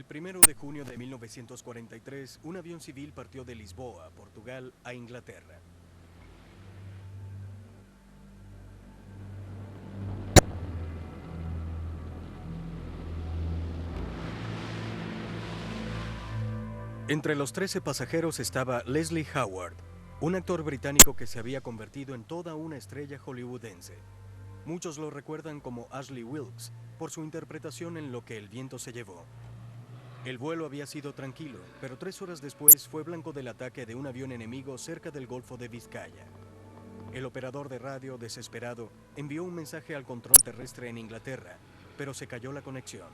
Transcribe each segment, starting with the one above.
El 1 de junio de 1943, un avión civil partió de Lisboa, Portugal, a Inglaterra. Entre los 13 pasajeros estaba Leslie Howard, un actor británico que se había convertido en toda una estrella hollywoodense. Muchos lo recuerdan como Ashley Wilkes por su interpretación en Lo que el viento se llevó. El vuelo había sido tranquilo, pero 3 horas después fue blanco del ataque de un avión enemigo cerca del Golfo de Vizcaya. El operador de radio, desesperado, envió un mensaje al control terrestre en Inglaterra, pero se cayó la conexión.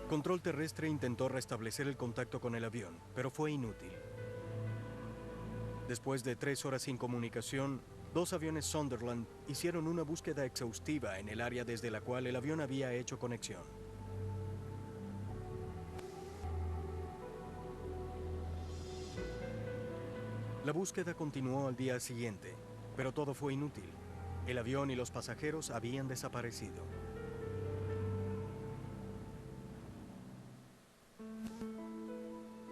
Control terrestre intentó restablecer el contacto con el avión, pero fue inútil. Después de 3 horas sin comunicación, 2 aviones Sunderland hicieron una búsqueda exhaustiva en el área desde la cual el avión había hecho conexión. La búsqueda continuó al día siguiente, pero todo fue inútil. El avión y los pasajeros habían desaparecido.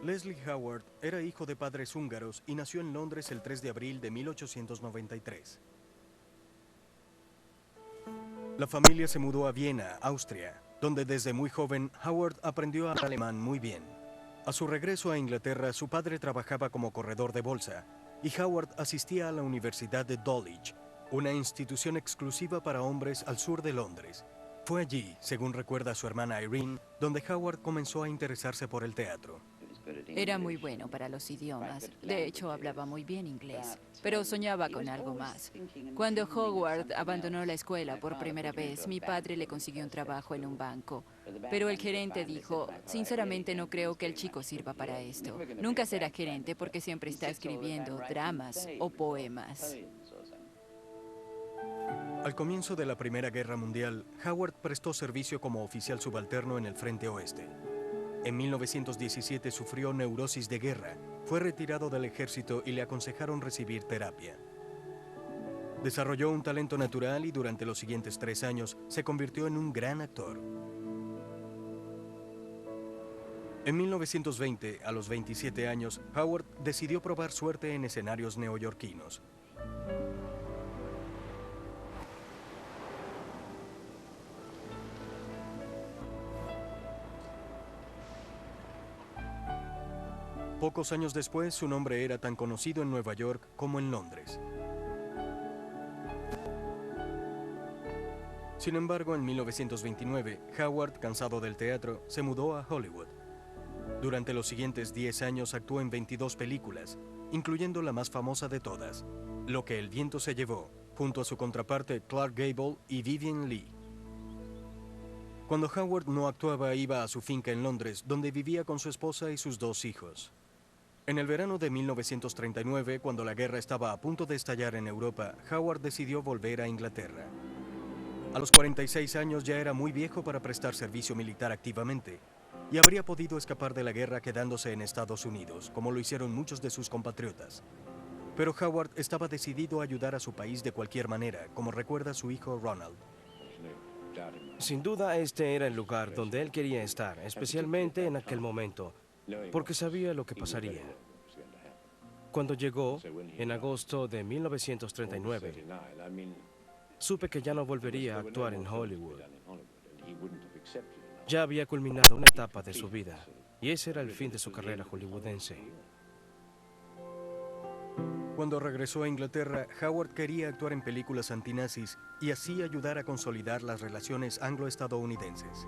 Leslie Howard era hijo de padres húngaros y nació en Londres el 3 de abril de 1893. La familia se mudó a Viena, Austria, donde desde muy joven Howard aprendió a hablar alemán muy bien. A su regreso a Inglaterra, su padre trabajaba como corredor de bolsa y Howard asistía a la Universidad de Dulwich, una institución exclusiva para hombres al sur de Londres. Fue allí, según recuerda su hermana Irene, donde Howard comenzó a interesarse por el teatro. Era muy bueno para los idiomas. De hecho, hablaba muy bien inglés, pero soñaba con algo más. Cuando Howard abandonó la escuela por primera vez, mi padre le consiguió un trabajo en un banco. Pero el gerente dijo, sinceramente no creo que el chico sirva para esto. Nunca será gerente porque siempre está escribiendo dramas o poemas. Al comienzo de la Primera Guerra Mundial, Howard prestó servicio como oficial subalterno en el Frente Oeste. En 1917 sufrió neurosis de guerra, fue retirado del ejército y le aconsejaron recibir terapia. Desarrolló un talento natural y durante los siguientes 3 años se convirtió en un gran actor. En 1920, a los 27 años, Howard decidió probar suerte en escenarios neoyorquinos. Pocos años después, su nombre era tan conocido en Nueva York como en Londres. Sin embargo, en 1929, Howard, cansado del teatro, se mudó a Hollywood. Durante los siguientes 10 años actuó en 22 películas, incluyendo la más famosa de todas, Lo que el viento se llevó, junto a su contraparte Clark Gable y Vivien Leigh. Cuando Howard no actuaba, iba a su finca en Londres, donde vivía con su esposa y sus 2 hijos. En el verano de 1939, cuando la guerra estaba a punto de estallar en Europa, Howard decidió volver a Inglaterra. A los 46 años ya era muy viejo para prestar servicio militar activamente, y habría podido escapar de la guerra quedándose en Estados Unidos, como lo hicieron muchos de sus compatriotas. Pero Howard estaba decidido a ayudar a su país de cualquier manera, como recuerda su hijo Ronald. Sin duda, este era el lugar donde él quería estar, especialmente en aquel momento, porque sabía lo que pasaría. Cuando llegó, en agosto de 1939, supe que ya no volvería a actuar en Hollywood. Ya había culminado una etapa de su vida, y ese era el fin de su carrera hollywoodense. Cuando regresó a Inglaterra, Howard quería actuar en películas antinazis y así ayudar a consolidar las relaciones anglo-estadounidenses.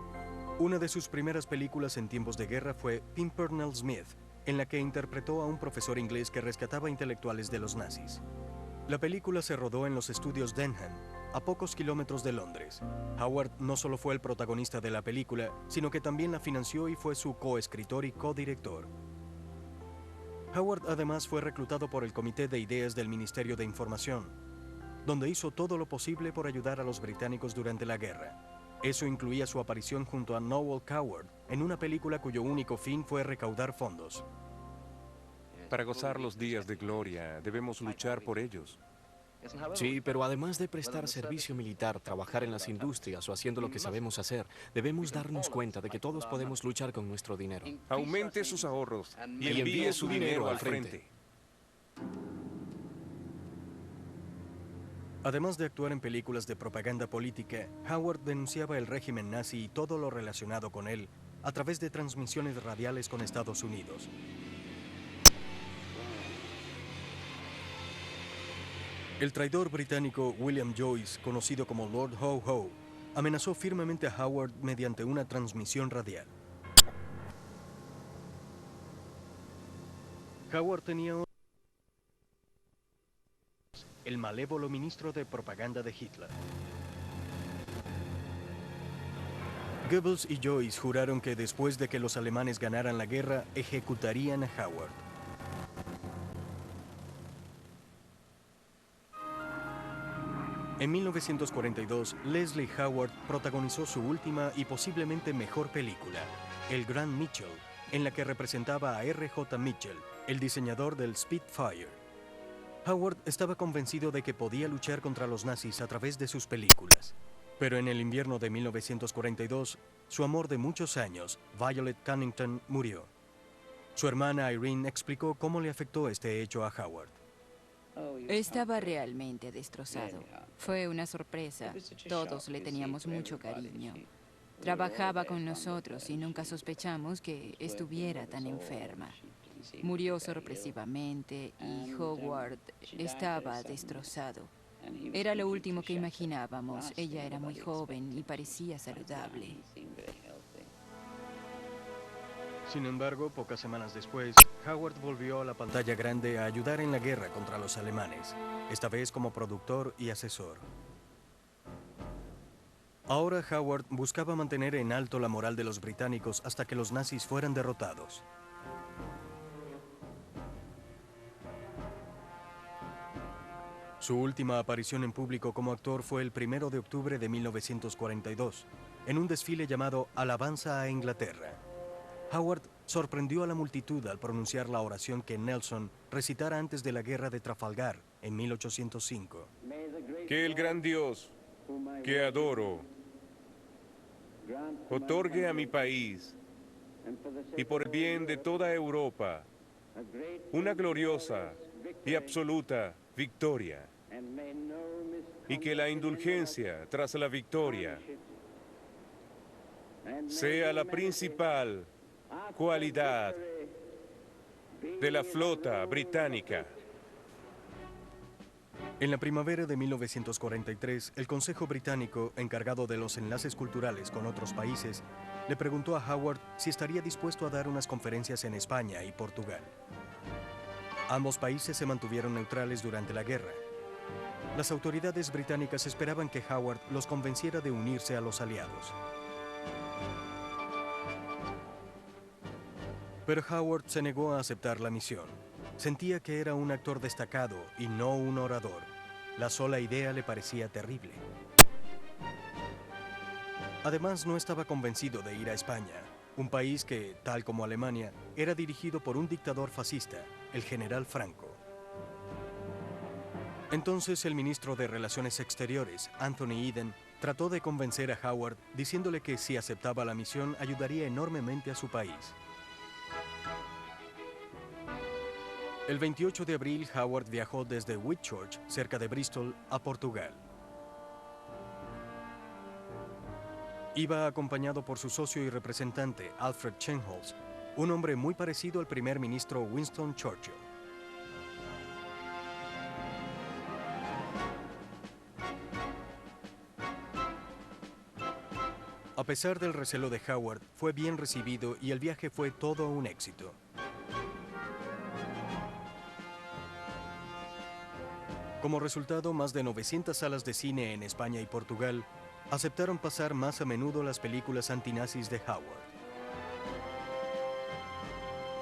Una de sus primeras películas en tiempos de guerra fue Pimpernel Smith, en la que interpretó a un profesor inglés que rescataba intelectuales de los nazis. La película se rodó en los estudios Denham, a pocos kilómetros de Londres. Howard no solo fue el protagonista de la película, sino que también la financió y fue su coescritor y codirector. Howard además fue reclutado por el Comité de Ideas del Ministerio de Información, donde hizo todo lo posible por ayudar a los británicos durante la guerra. Eso incluía su aparición junto a Noel Coward en una película cuyo único fin fue recaudar fondos. Para gozar los días de gloria, debemos luchar por ellos. Sí, pero además de prestar servicio militar, trabajar en las industrias o haciendo lo que sabemos hacer, debemos darnos cuenta de que todos podemos luchar con nuestro dinero. Aumente sus ahorros y envíe su dinero al frente. Además de actuar en películas de propaganda política, Howard denunciaba el régimen nazi y todo lo relacionado con él a través de transmisiones radiales con Estados Unidos. El traidor británico William Joyce, conocido como Lord Ho Ho, amenazó firmemente a Howard mediante una transmisión radial. Howard tenía el malévolo ministro de propaganda de Hitler. Goebbels y Joyce juraron que después de que los alemanes ganaran la guerra, ejecutarían a Howard. En 1942, Leslie Howard protagonizó su última y posiblemente mejor película, El Gran Mitchell, en la que representaba a R.J. Mitchell, el diseñador del Spitfire. Howard estaba convencido de que podía luchar contra los nazis a través de sus películas. Pero en el invierno de 1942, su amor de muchos años, Violet Cunnington, murió. Su hermana Irene explicó cómo le afectó este hecho a Howard. Estaba realmente destrozado. Fue una sorpresa. Todos le teníamos mucho cariño. Trabajaba con nosotros y nunca sospechamos que estuviera tan enferma. Murió sorpresivamente y Howard estaba destrozado. Era lo último que imaginábamos. Ella era muy joven y parecía saludable. Sin embargo, pocas semanas después, Howard volvió a la pantalla grande a ayudar en la guerra contra los alemanes, esta vez como productor y asesor. Ahora Howard buscaba mantener en alto la moral de los británicos hasta que los nazis fueran derrotados. Su última aparición en público como actor fue el 1 de octubre de 1942, en un desfile llamado Alabanza a Inglaterra. Howard sorprendió a la multitud al pronunciar la oración que Nelson recitara antes de la guerra de Trafalgar en 1805. Que el gran Dios, que adoro, otorgue a mi país y por el bien de toda Europa una gloriosa y absoluta victoria, y que la indulgencia tras la victoria sea la principal cualidad de la flota británica. En la primavera de 1943, el Consejo Británico, encargado de los enlaces culturales con otros países, le preguntó a Howard si estaría dispuesto a dar unas conferencias en España y Portugal. Ambos países se mantuvieron neutrales durante la guerra. Las autoridades británicas esperaban que Howard los convenciera de unirse a los aliados. Pero Howard se negó a aceptar la misión. Sentía que era un actor destacado y no un orador. La sola idea le parecía terrible. Además, no estaba convencido de ir a España, un país que, tal como Alemania, era dirigido por un dictador fascista, el general Franco. Entonces, el ministro de Relaciones Exteriores, Anthony Eden, trató de convencer a Howard diciéndole que si aceptaba la misión ayudaría enormemente a su país. El 28 de abril, Howard viajó desde Whitchurch, cerca de Bristol, a Portugal. Iba acompañado por su socio y representante, Alfred Chenholz, un hombre muy parecido al primer ministro Winston Churchill. A pesar del recelo de Howard, fue bien recibido y el viaje fue todo un éxito. Como resultado, más de 900 salas de cine en España y Portugal aceptaron pasar más a menudo las películas antinazis de Howard.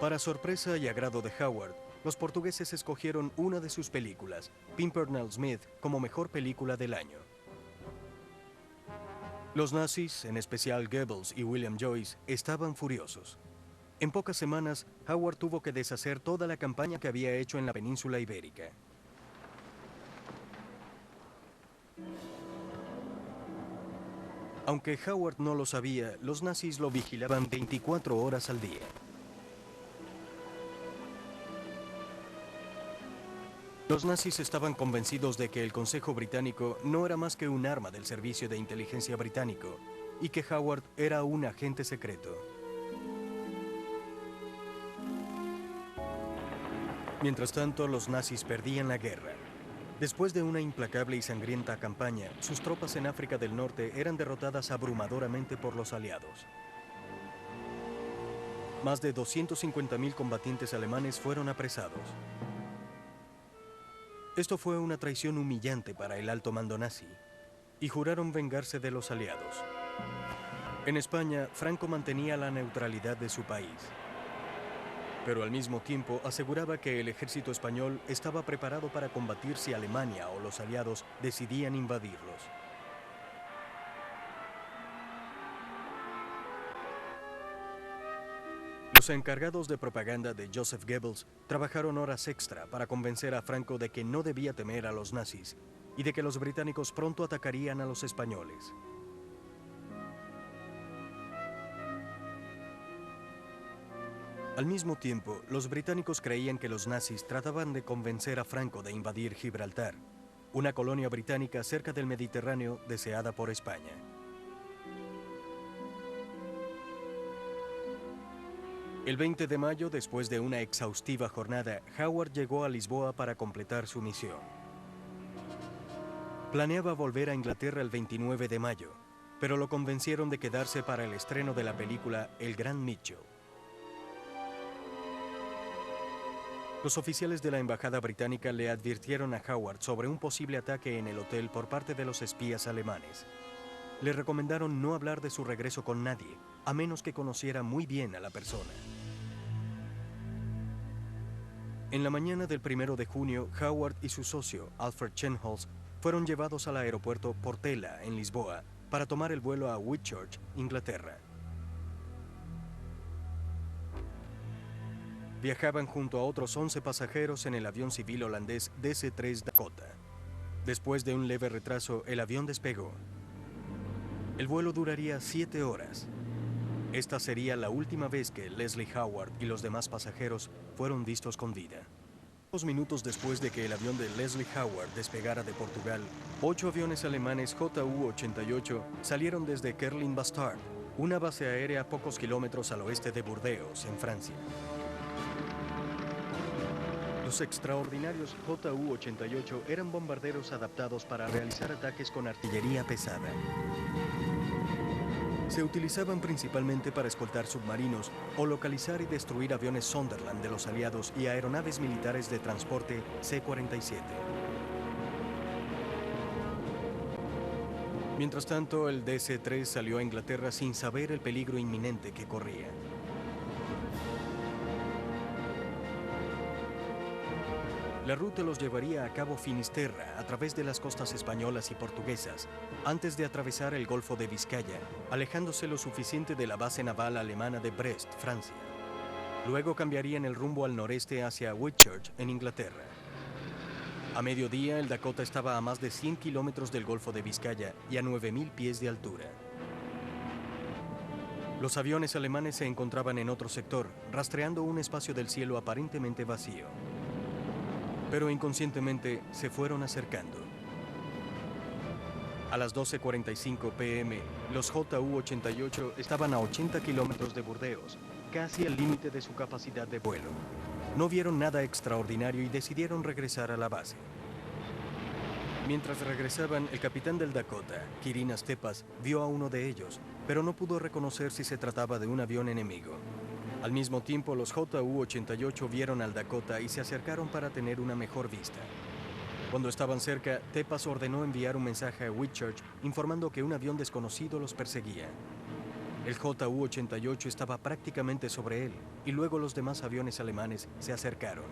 Para sorpresa y agrado de Howard, los portugueses escogieron una de sus películas, Pimpernel Smith, como mejor película del año. Los nazis, en especial Goebbels y William Joyce, estaban furiosos. En pocas semanas, Howard tuvo que deshacer toda la campaña que había hecho en la península ibérica. Aunque Howard no lo sabía, los nazis lo vigilaban 24 horas al día. Los nazis estaban convencidos de que el Consejo Británico no era más que un arma del Servicio de Inteligencia británico y que Howard era un agente secreto. Mientras tanto, los nazis perdían la guerra. Después de una implacable y sangrienta campaña, sus tropas en África del Norte eran derrotadas abrumadoramente por los aliados. Más de 250.000 combatientes alemanes fueron apresados. Esto fue una traición humillante para el alto mando nazi, y juraron vengarse de los aliados. En España, Franco mantenía la neutralidad de su país, pero al mismo tiempo aseguraba que el ejército español estaba preparado para combatir si Alemania o los aliados decidían invadirlos. Los encargados de propaganda de Joseph Goebbels trabajaron horas extra para convencer a Franco de que no debía temer a los nazis y de que los británicos pronto atacarían a los españoles. Al mismo tiempo, los británicos creían que los nazis trataban de convencer a Franco de invadir Gibraltar, una colonia británica cerca del Mediterráneo deseada por España. El 20 de mayo, después de una exhaustiva jornada, Howard llegó a Lisboa para completar su misión. Planeaba volver a Inglaterra el 29 de mayo, pero lo convencieron de quedarse para el estreno de la película El Gran Mitchell. Los oficiales de la embajada británica le advirtieron a Howard sobre un posible ataque en el hotel por parte de los espías alemanes. Le recomendaron no hablar de su regreso con nadie, a menos que conociera muy bien a la persona. En la mañana del 1 de junio, Howard y su socio, Alfred Chenholz, fueron llevados al aeropuerto Portela, en Lisboa, para tomar el vuelo a Whitchurch, Inglaterra. Viajaban junto a otros 11 pasajeros en el avión civil holandés DC-3 Dakota. Después de un leve retraso, el avión despegó. El vuelo duraría 7 horas. Esta sería la última vez que Leslie Howard y los demás pasajeros fueron vistos con vida. 2 minutos después de que el avión de Leslie Howard despegara de Portugal, 8 aviones alemanes Ju-88 salieron desde Kerlin-Bastard, una base aérea a pocos kilómetros al oeste de Burdeos, en Francia. Los extraordinarios Ju-88 eran bombarderos adaptados para realizar ataques con artillería pesada. Se utilizaban principalmente para escoltar submarinos o localizar y destruir aviones Sunderland de los aliados y aeronaves militares de transporte C-47. Mientras tanto, el DC-3 salió a Inglaterra sin saber el peligro inminente que corría. La ruta los llevaría a Cabo Finisterra a través de las costas españolas y portuguesas, antes de atravesar el Golfo de Vizcaya, alejándose lo suficiente de la base naval alemana de Brest, Francia. Luego cambiarían el rumbo al noreste hacia Whitchurch, en Inglaterra. A mediodía, el Dakota estaba a más de 100 kilómetros del Golfo de Vizcaya y a 9.000 pies de altura. Los aviones alemanes se encontraban en otro sector, rastreando un espacio del cielo aparentemente vacío. Pero inconscientemente se fueron acercando. A las 12:45 p.m., los Ju-88 estaban a 80 kilómetros de Burdeos, casi al límite de su capacidad de vuelo. No vieron nada extraordinario y decidieron regresar a la base. Mientras regresaban, el capitán del Dakota, Quirinas Tepas, vio a uno de ellos, pero no pudo reconocer si se trataba de un avión enemigo. Al mismo tiempo, los Ju-88 vieron al Dakota y se acercaron para tener una mejor vista. Cuando estaban cerca, Tepas ordenó enviar un mensaje a Whitchurch informando que un avión desconocido los perseguía. El Ju-88 estaba prácticamente sobre él y luego los demás aviones alemanes se acercaron.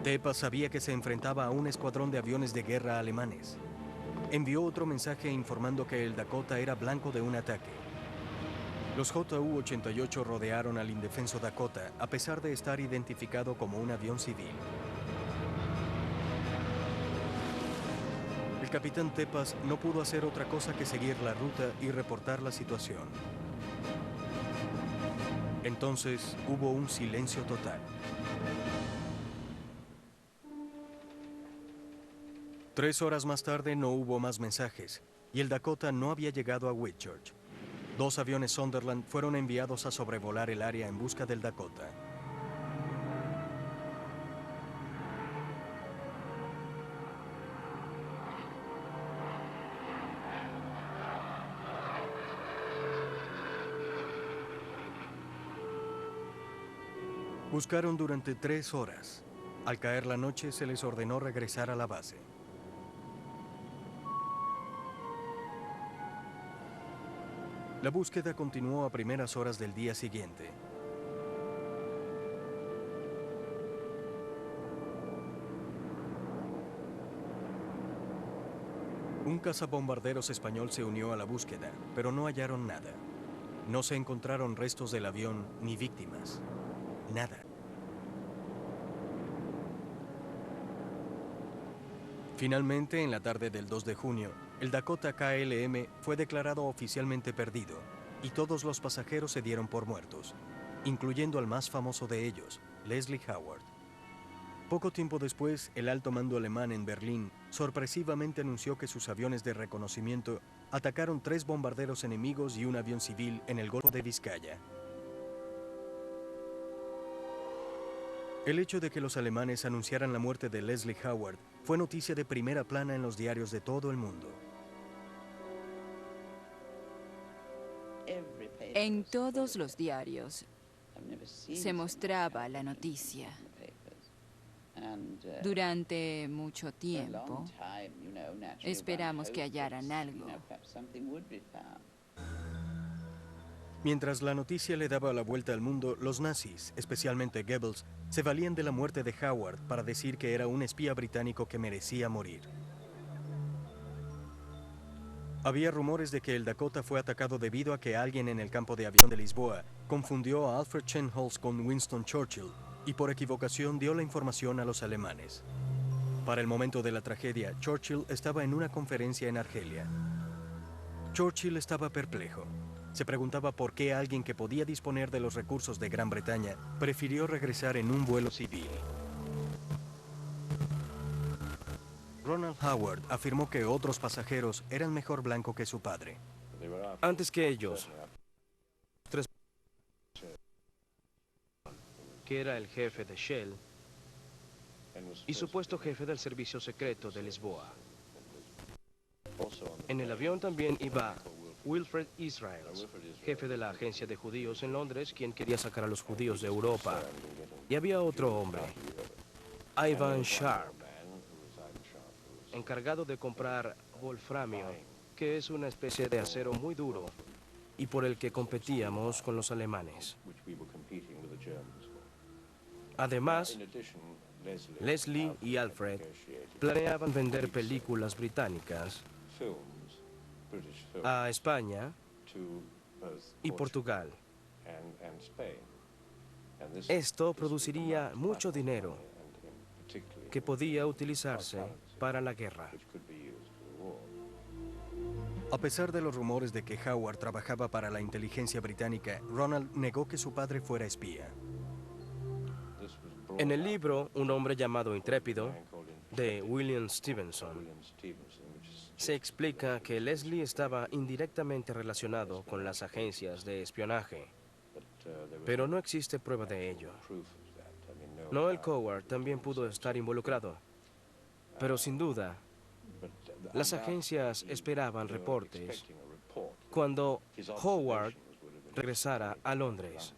Tepas sabía que se enfrentaba a un escuadrón de aviones de guerra alemanes. Envió otro mensaje informando que el Dakota era blanco de un ataque. Los Ju-88 rodearon al indefenso Dakota, a pesar de estar identificado como un avión civil. El El capitán Tepas no pudo hacer otra cosa que seguir la ruta y reportar la situación. Entonces hubo un silencio total. 3 horas más tarde no hubo más mensajes y el Dakota no había llegado a Whitchurch. 2 aviones Sunderland fueron enviados a sobrevolar el área en busca del Dakota. Buscaron durante 3 horas. Al caer la noche se les ordenó regresar a la base. La búsqueda continuó a primeras horas del día siguiente. Un cazabombarderos español se unió a la búsqueda, pero no hallaron nada. No se encontraron restos del avión ni víctimas. Nada. Finalmente, en la tarde del 2 de junio, el Dakota KLM fue declarado oficialmente perdido y todos los pasajeros se dieron por muertos, incluyendo al más famoso de ellos, Leslie Howard. Poco tiempo después, el alto mando alemán en Berlín sorpresivamente anunció que sus aviones de reconocimiento atacaron 3 bombarderos enemigos y un avión civil en el Golfo de Vizcaya. El hecho de que los alemanes anunciaran la muerte de Leslie Howard fue noticia de primera plana en los diarios de todo el mundo. En todos los diarios se mostraba la noticia. Durante mucho tiempo esperamos que hallaran algo. Mientras la noticia le daba la vuelta al mundo, los nazis, especialmente Goebbels, se valían de la muerte de Howard para decir que era un espía británico que merecía morir. Había rumores de que el Dakota fue atacado debido a que alguien en el campo de aviación de Lisboa confundió a Alfred Chenholz con Winston Churchill y por equivocación dio la información a los alemanes. Para el momento de la tragedia, Churchill estaba en una conferencia en Argelia. Churchill estaba perplejo. Se preguntaba por qué alguien que podía disponer de los recursos de Gran Bretaña prefirió regresar en un vuelo civil. Ronald Howard afirmó que otros pasajeros eran mejor blanco que su padre. Antes que ellos, que era el jefe de Shell y supuesto jefe del servicio secreto de Lisboa. En el avión también iba Wilfred Israels, jefe de la agencia de judíos en Londres, quien quería sacar a los judíos de Europa. Y había otro hombre, Ivan Sharp, encargado de comprar wolframio, que es una especie de acero muy duro, y por el que competíamos con los alemanes. Además, Leslie y Alfred planeaban vender películas británicas a España y Portugal. Esto produciría mucho dinero que podía utilizarse para la guerra. A pesar de los rumores de que Howard trabajaba para la inteligencia británica, Ronald negó que su padre fuera espía. En el libro Un hombre llamado Intrépido, de William Stevenson, se explica que Leslie estaba indirectamente relacionado con las agencias de espionaje, pero no existe prueba de ello. Noel Coward también pudo estar involucrado, pero sin duda, las agencias esperaban reportes cuando Howard regresara a Londres.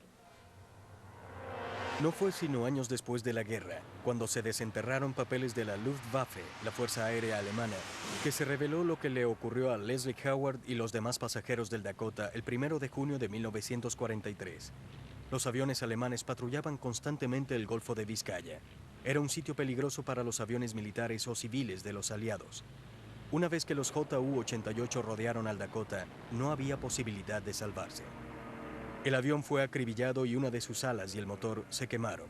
No fue sino años después de la guerra, cuando se desenterraron papeles de la Luftwaffe, la Fuerza Aérea Alemana, que se reveló lo que le ocurrió a Leslie Howard y los demás pasajeros del Dakota el 1 de junio de 1943. Los aviones alemanes patrullaban constantemente el Golfo de Vizcaya. Era un sitio peligroso para los aviones militares o civiles de los aliados. Una vez que los Ju-88 rodearon al Dakota, no había posibilidad de salvarse. El avión fue acribillado y una de sus alas y el motor se quemaron.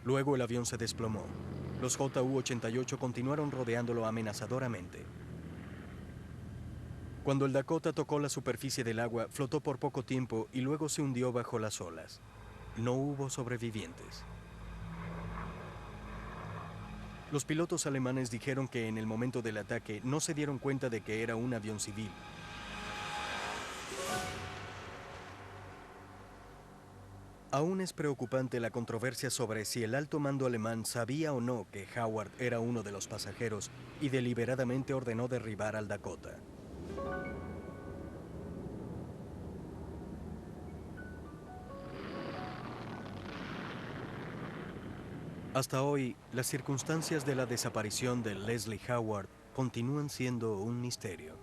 Luego el avión se desplomó. Los Ju-88 continuaron rodeándolo amenazadoramente. Cuando el Dakota tocó la superficie del agua, flotó por poco tiempo y luego se hundió bajo las olas. No hubo sobrevivientes. Los pilotos alemanes dijeron que en el momento del ataque no se dieron cuenta de que era un avión civil. Aún es preocupante la controversia sobre si el alto mando alemán sabía o no que Howard era uno de los pasajeros y deliberadamente ordenó derribar al Dakota. Hasta hoy, las circunstancias de la desaparición de Leslie Howard continúan siendo un misterio.